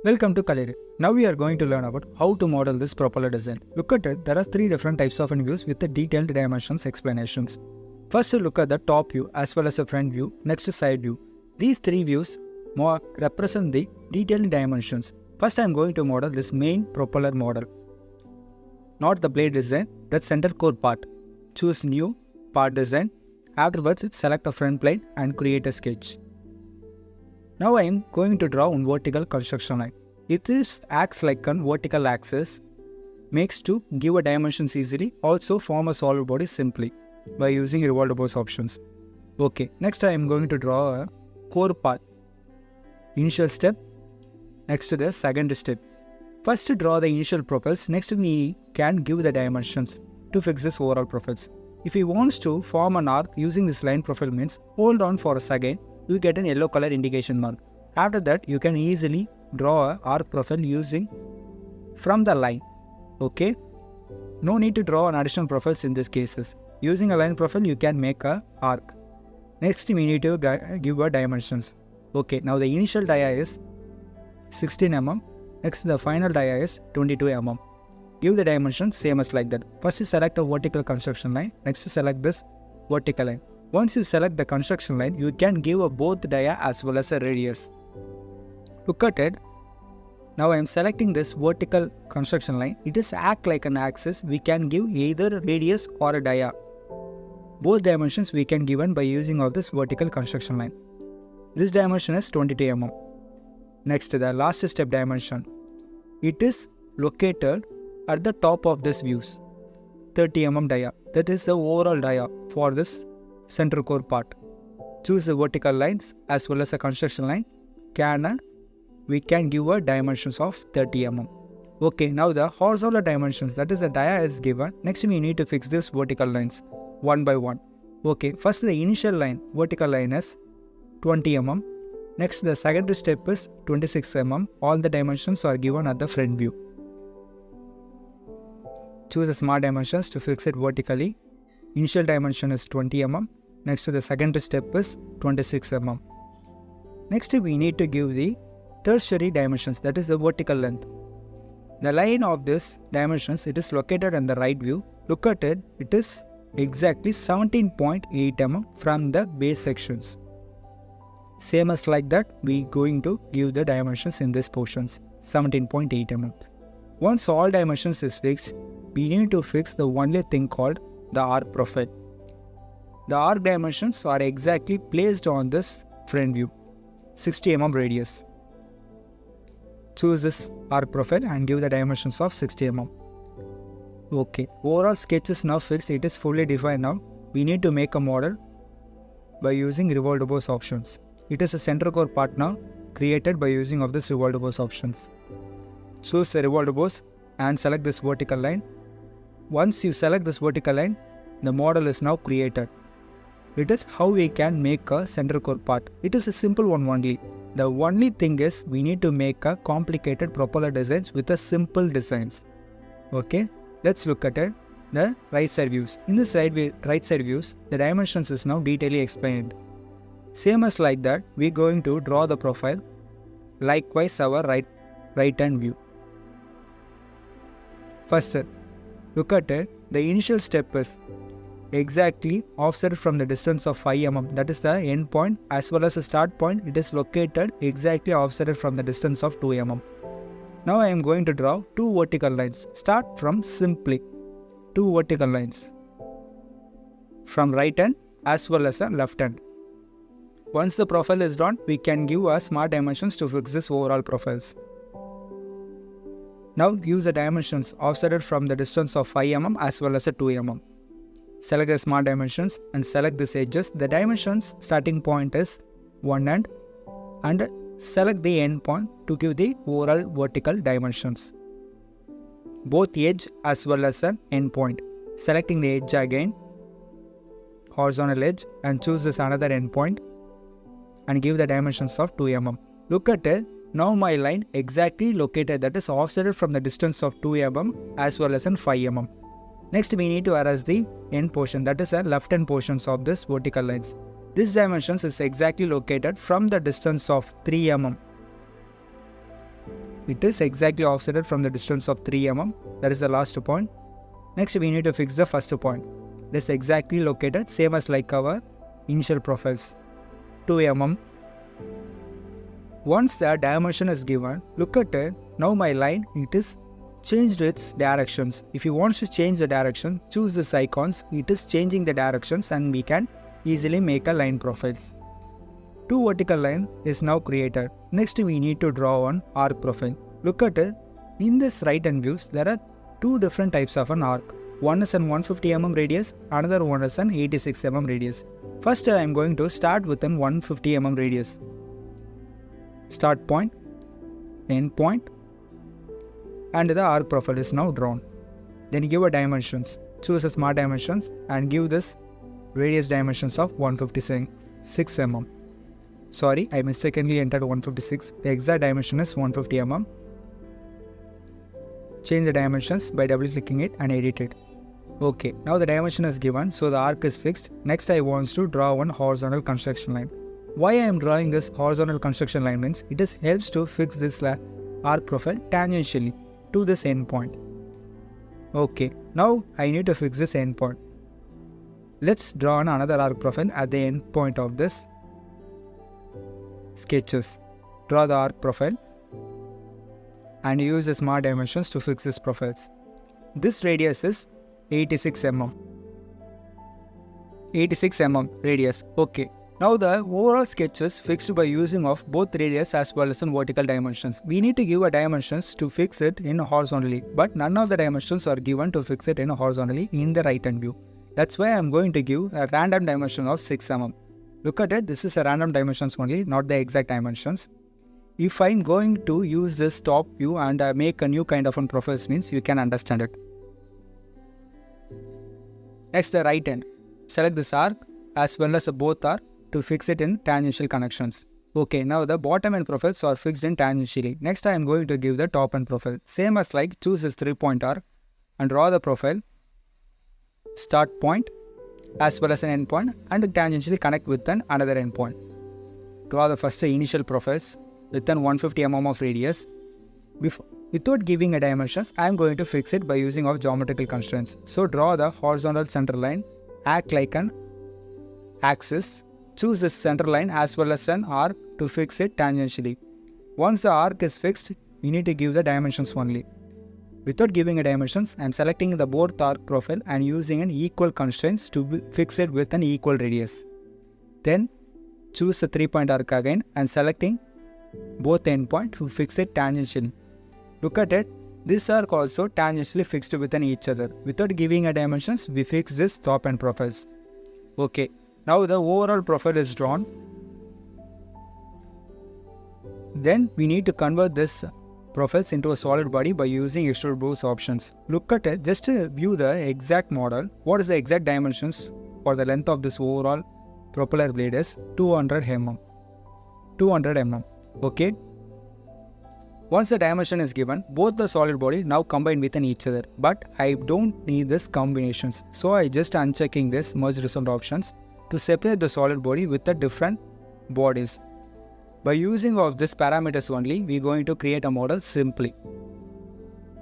Welcome to Kaliru. Now we are going to learn about how to model this propeller design. Look at it, there are three different types of views with the detailed dimensions explanations. First, look at the top view as well as the front view, next side view. These three views represent the detailed dimensions. First, I am going to model this main propeller model. Not the blade design, that center core part. Choose new part design. Afterwards, select a front plane and create a sketch. Now I am going to draw one vertical construction line. This acts like a vertical axis, makes to give a dimensions easily, also form a solid body simply by using revolvable options. Okay, next I am going to draw a core part. Initial step, next to the second step. First to draw the initial profiles, next we can give the dimensions to fix this overall profiles. If we want to form an arc using this line profile means, hold on for a second, you get an yellow color indication mark. After that, you can easily draw an arc profile using from the line. Okay? No need to draw an additional profiles in these cases. Using a line profile, you can make an arc. Next, we need to give a dimensions. Okay, now the initial dia is 16 mm. Next, the final dia is 22 mm. Give the dimensions same as like that. First, select a vertical construction line. Next, select this vertical line. Once you select the construction line, you can give a both dia as well as a radius. Look at it. Now I am selecting this vertical construction line. It is act like an axis. We can give either a radius or a dia. Both dimensions we can given by using of this vertical construction line. This dimension is 22 mm. Next, the last step dimension. It is located at the top of this views. 30 mm dia. That is the overall dia for this center core part. Choose the vertical lines as well as a construction line. We can give a dimensions of 30 mm. Okay, now the horizontal dimensions, that is the dia is given. Next we need to fix this vertical lines one by one. Okay, first the initial line, vertical line is 20 mm. Next the second step is 26 mm. All the dimensions are given at the front view. Choose the smart dimensions to fix it vertically. Initial dimension is 20 mm. Next to the second step is 26 mm. Next we need to give the tertiary dimensions, that is the vertical length. The line of this dimensions, it is located in the right view. Look at it, it is exactly 17.8 mm from the base sections. Same as like that, we going to give the dimensions in these portions, 17.8 mm. Once all dimensions is fixed, we need to fix the only thing called the arc profile. The arc dimensions are exactly placed on this front view, 60 mm radius. Choose this arc profile and give the dimensions of 60 mm. Okay, overall sketch is now fixed, it is fully defined now. We need to make a model by using revolvable options. It is a center core part now created by using of this revolvable options. Choose the revolvables and select this vertical line. Once you select this vertical line, the model is now created. It is how we can make a center core part. It is a simple one only. The only thing is we need to make a complicated propeller designs with a simple designs. Okay, let's look at it. The right side views. In this right side views, the dimensions is now detailedly explained. Same as like that, we are going to draw the profile. Likewise our right hand view. First, look at it. The initial step is exactly offset from the distance of 5 mm, that is the end point, as well as the start point. It is located exactly offset from the distance of 2 mm. Now I am going to draw two vertical lines. Start from simply two vertical lines from right hand as well as the left hand. Once the profile is done, we can give us smart dimensions to fix this overall profiles. Now use the dimensions offset from the distance of 5 mm as well as a 2 mm. Select the smart dimensions and select these edges. The dimensions starting point is 1 end and select the end point to give the overall vertical dimensions. Both edge as well as an end point. Selecting the edge again, horizontal edge, and choose this another end point and give the dimensions of 2 mm. Look at it. Now my line exactly located, that is offset from the distance of 2 mm as well as in 5 mm. Next we need to arrange the end portion, that is the left hand portions of this vertical lines. This dimensions is exactly located from the distance of 3 mm it is exactly offset from the distance of 3 mm. That is the last point. Next we need to fix the first point. This is exactly located same as like our initial profiles, 2 mm. Once the dimension is given, look at it. Now my line, it is changed its directions. If you want to change the direction, choose this icons. It is changing the directions and we can easily make a line profiles. 2 vertical line is now created. Next we need to draw one arc profile. Look at it. In this right hand views, there are 2 different types of an arc. One is an 150 mm radius, another one is an 86 mm radius. First I am going to start with an 150 mm radius. Start point, end point, and the arc profile is now drawn. Then give a dimensions. Choose a smart dimensions and give this radius dimensions of 156 mm. Sorry, I mistakenly entered 156. The exact dimension is 150 mm. Change the dimensions by double clicking it and edit it. Okay, now the dimension is given, so the arc is fixed. Next I want to draw one horizontal construction line. Why I am drawing this horizontal construction line means it is helps to fix this arc profile tangentially to this endpoint. Okay, now I need to fix this endpoint. Let's draw another arc profile at the endpoint of this sketches. Draw the arc profile and use the smart dimensions to fix these profiles. This radius is 86 mm. 86 mm radius. Okay. Now the overall sketch is fixed by using of both radius as well as in vertical dimensions. We need to give a dimensions to fix it in horizontally, but none of the dimensions are given to fix it in horizontally in the right hand view. That's why I am going to give a random dimension of 6 mm. Look at it, this is a random dimensions only, not the exact dimensions. If I am going to use this top view and make a new kind of profiles means you can understand it. Next the right hand. Select this arc as well as both arc to fix it in tangential connections. Okay, now the bottom end profiles are fixed in tangentially. Next I am going to give the top end profile. Same as like choose this 3-point arc and draw the profile, start point as well as an end point and tangentially connect with another end point. Draw the first initial profiles with 150 mm of radius. Without giving a dimensions, I am going to fix it by using of geometrical constraints. So draw the horizontal center line, act like an axis. Choose this center line as well as an arc to fix it tangentially. Once the arc is fixed, we need to give the dimensions only. Without giving a dimensions, I am selecting the both arc profile and using an equal constraints to fix it with an equal radius. Then choose the 3-point arc again and selecting both endpoint to fix it tangentially. Look at it, this arc also tangentially fixed within each other. Without giving a dimensions, we fix this top end profiles. Okay, now the overall profile is drawn. Then we need to convert this profiles into a solid body by using extrude bows options. Look at it, just to view the exact model. What is the exact dimensions for the length of this overall propeller blade is 200 mm. 200 mm. Okay. Once the dimension is given, both the solid body now combine within each other. But I don't need this combinations. So I just unchecking this merge result options to separate the solid body with the different bodies. By using of this parameters only, we are going to create a model simply.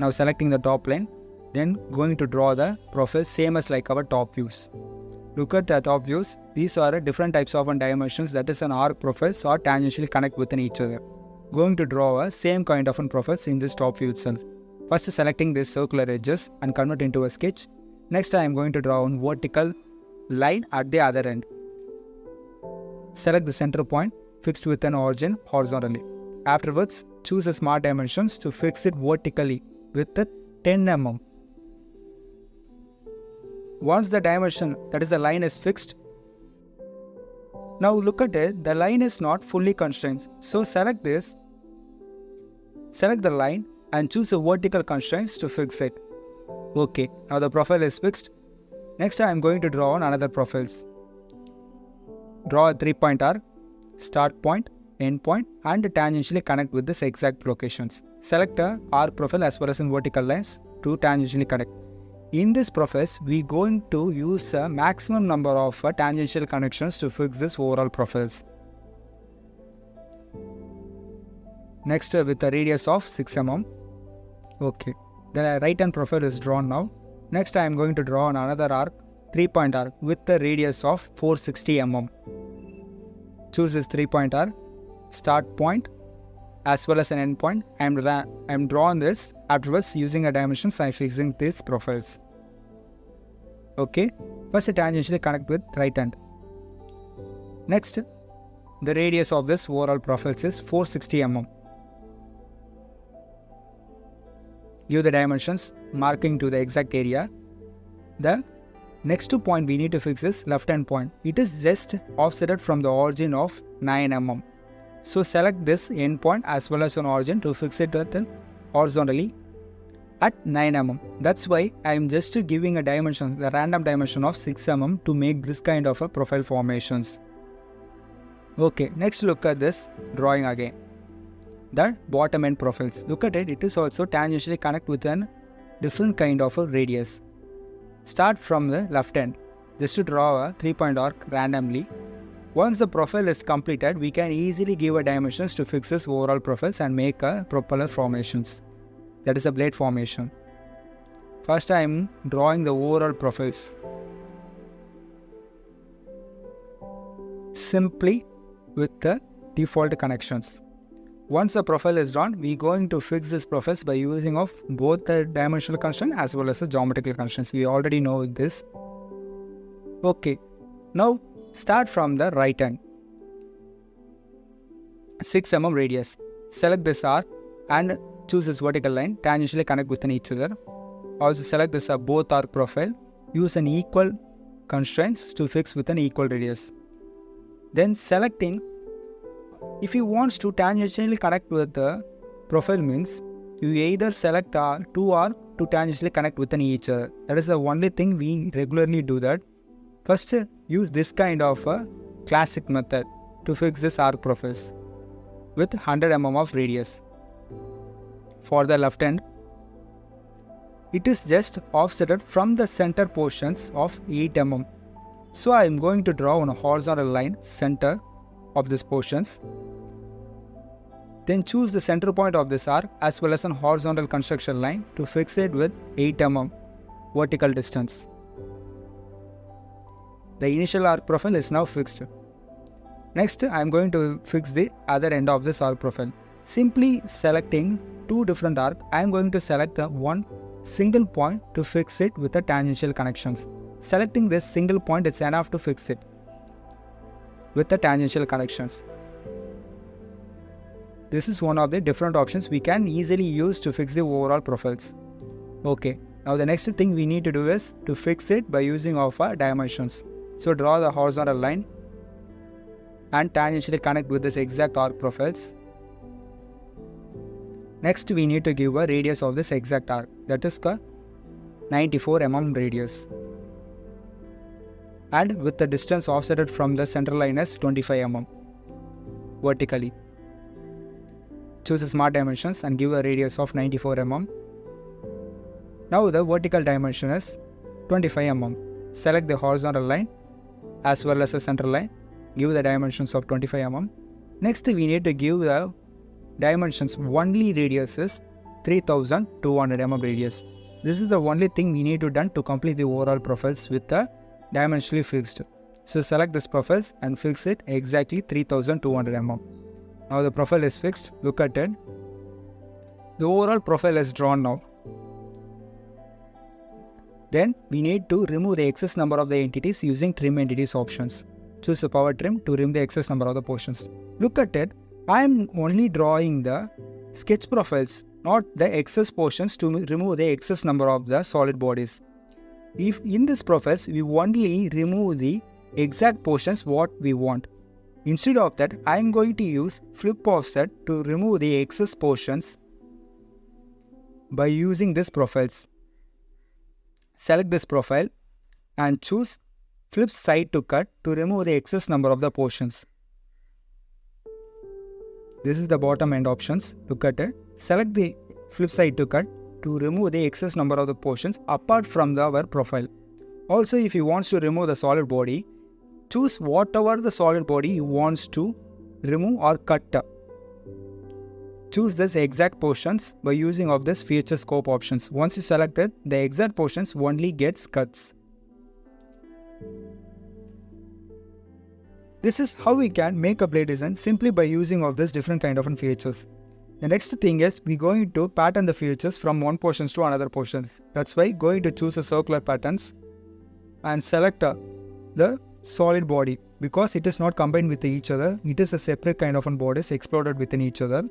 Now selecting the top plane, then going to draw the profile same as like our top views. Look at the top views. These are different types of dimensions, that is an arc profiles or tangentially connect within each other. Going to draw a same kind of profiles in this top view itself. First selecting this circular edges and convert into a sketch. Next I am going to draw one vertical line at the other end. Select the center point fixed with an origin horizontally. Afterwards, choose the smart dimensions to fix it vertically with the 10 mm. Once the dimension, that is the line, is fixed, now look at it, the line is not fully constrained. So select this, select the line and choose the vertical constraints to fix it. Okay, now the profile is fixed. Next I am going to draw on another profiles. Draw a 3-point arc, start point, end point and tangentially connect with this exact locations. Select a arc profile as well as in vertical lines to tangentially connect. In this profiles, we are going to use a maximum number of tangential connections to fix this overall profiles. Next with a radius of 6 mm. Okay, the right hand profile is drawn now. Next I am going to draw another arc, 3-point arc with the radius of 460 mm. Choose this 3-point arc, start point as well as an end point. I am drawing this. Afterwards, using a dimensions, I am fixing these profiles. Okay, first tangentially connect with right hand. Next, the radius of this overall profile is 460 mm. Give the dimensions, marking to the exact area. The next point we need to fix is left hand point. It is just offset from the origin of 9 mm. So select this end point as well as an origin to fix it horizontally at 9 mm. That's why I am just giving a dimension, the random dimension of 6 mm to make this kind of a profile formations. Okay, next look at this drawing again. The bottom end profiles. Look at it, it is also tangentially connect with a different kind of a radius. Start from the left end. Just to draw a 3-point arc randomly. Once the profile is completed, we can easily give a dimensions to fix this overall profiles and make a propeller formations. That is a blade formation. First I am drawing the overall profiles. Simply with the default connections. Once the profile is drawn, we are going to fix this profiles by using of both the dimensional constraint as well as the geometrical constraints. We already know this. Okay, now start from the right hand. 6 mm radius. Select this arc and choose this vertical line, tangentially connect with each other. Also select this both arc profile. Use an equal constraints to fix with an equal radius. Then selecting, if you want to tangentially connect with the profile means, you either select 2 arc to tangentially connect with each other. That is the only thing we regularly do that. First use this kind of a classic method to fix this arc profiles with 100 mm of radius. For the left hand, it is just offset from the center portions of 8 mm. So I am going to draw on a horizontal line center of these portions. Then choose the center point of this arc as well as an horizontal construction line to fix it with 8 mm vertical distance. The initial arc profile is now fixed. Next, I am going to fix the other end of this arc profile. Simply selecting 2 different arcs, I am going to select one single point to fix it with the tangential connections. Selecting this single point is enough to fix it with the tangential connections. This is one of the different options we can easily use to fix the overall profiles. Okay, now the next thing we need to do is to fix it by using of our dimensions. So draw the horizontal line and tangentially connect with this exact arc profiles. Next we need to give a radius of this exact arc, that is 94 mm radius. And with the distance offset from the center line as 25 mm vertically. Choose the smart dimensions and give a radius of 94 mm. Now the vertical dimension is 25 mm. Select the horizontal line as well as the center line. Give the dimensions of 25 mm. Next we need to give the dimensions only radius is 3200 mm radius. This is the only thing we need to done to complete the overall profiles with the dimensionally fixed. So select this profiles and fix it exactly 3200 mm. Now the profile is fixed. Look at it. The overall profile is drawn now. Then we need to remove the excess number of the entities using trim entities options. Choose the power trim to remove the excess number of the portions. Look at it. I am only drawing the sketch profiles, not the excess portions, to remove the excess number of the solid bodies. If in this profiles we only remove the exact portions what we want. Instead of that, I am going to use flip offset to remove the excess portions by using this profiles. Select this profile and choose flip side to cut to remove the excess number of the portions. This is the bottom end options. Look at it. Select the flip side to cut to remove the excess number of the portions apart from our profile. Also, if you want to remove the solid body, choose whatever the solid body you want to remove or cut. choose this exact portions by using of this feature scope options. Once you select it, the exact portions only gets cuts. This is how we can make a blade design simply by using of this different kind of features. The next thing is we're going to pattern the features from one portions to another portions. That's why going to choose a circular patterns and select the solid body, because it is not combined with each other. It is a separate kind of bodies exploded within each other.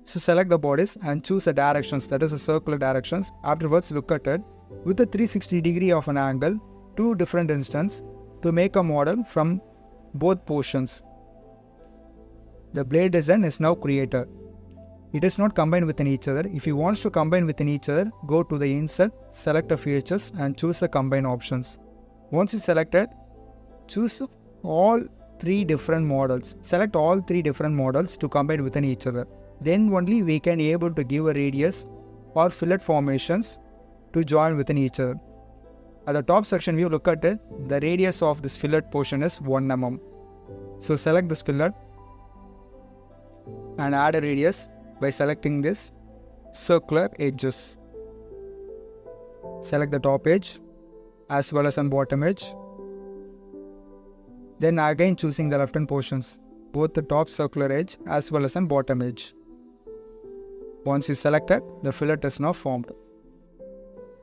So select the bodies and choose the directions, that is the circular directions. Afterwards look at it with a 360 degree of an angle, two different instances to make a model from both portions. The blade design is now created. It is not combined within each other. If you want to combine within each other, go to the insert, select the features and choose the combine options. Once you select it, choose all three different models. Select all three different models to combine within each other. Then only we can able to give a radius or fillet formations to join within each other. At the top section view, look at it. The radius of this fillet portion is 1 mm. So select this fillet and add a radius by selecting this circular edges. Select the top edge as well as on bottom edge. Then again choosing the left hand portions, both the top circular edge as well as on bottom edge. Once you select it, the fillet is now formed.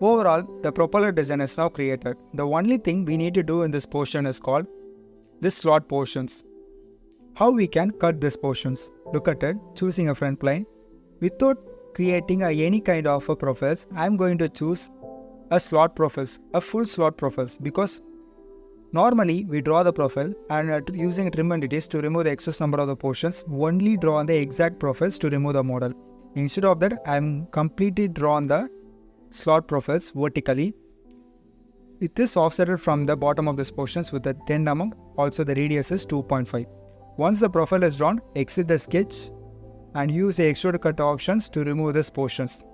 Overall, the propeller design is now created. The only thing we need to do in this portion is called this slot portions. How we can cut these portions? Look at it, choosing a front plane. Without creating any kind of a profiles, I am going to choose a slot profiles, a full slot profiles, because normally we draw the profile and using trim entities to remove the excess number of the portions, only draw on the exact profiles to remove the model. Instead of that, I am completely drawn the slot profiles vertically. It is offsetted from the bottom of this portions with a 10 mm. Also the radius is 2.5. Once the profile is drawn, exit the sketch and use the extrude cut options to remove these portions.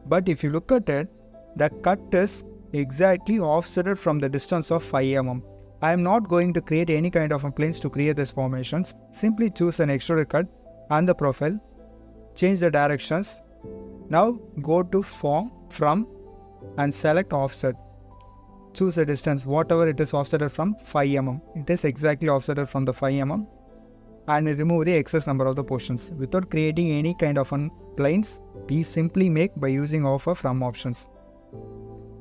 But if you look at it, the cut is exactly offsetted from the distance of 5 mm. I am not going to create any kind of planes to create these formations. Simply choose an extrude cut and the profile. Change the directions. Now go to form, from and select offset. Choose a distance, whatever it is offsetted from 5 mm. It is exactly offsetted from the 5 mm. And remove the excess number of the portions. Without creating any kind of planes, we simply make by using of a from options.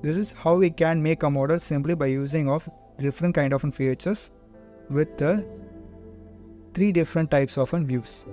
This is how we can make a model simply by using of different kind of features with the three different types of views.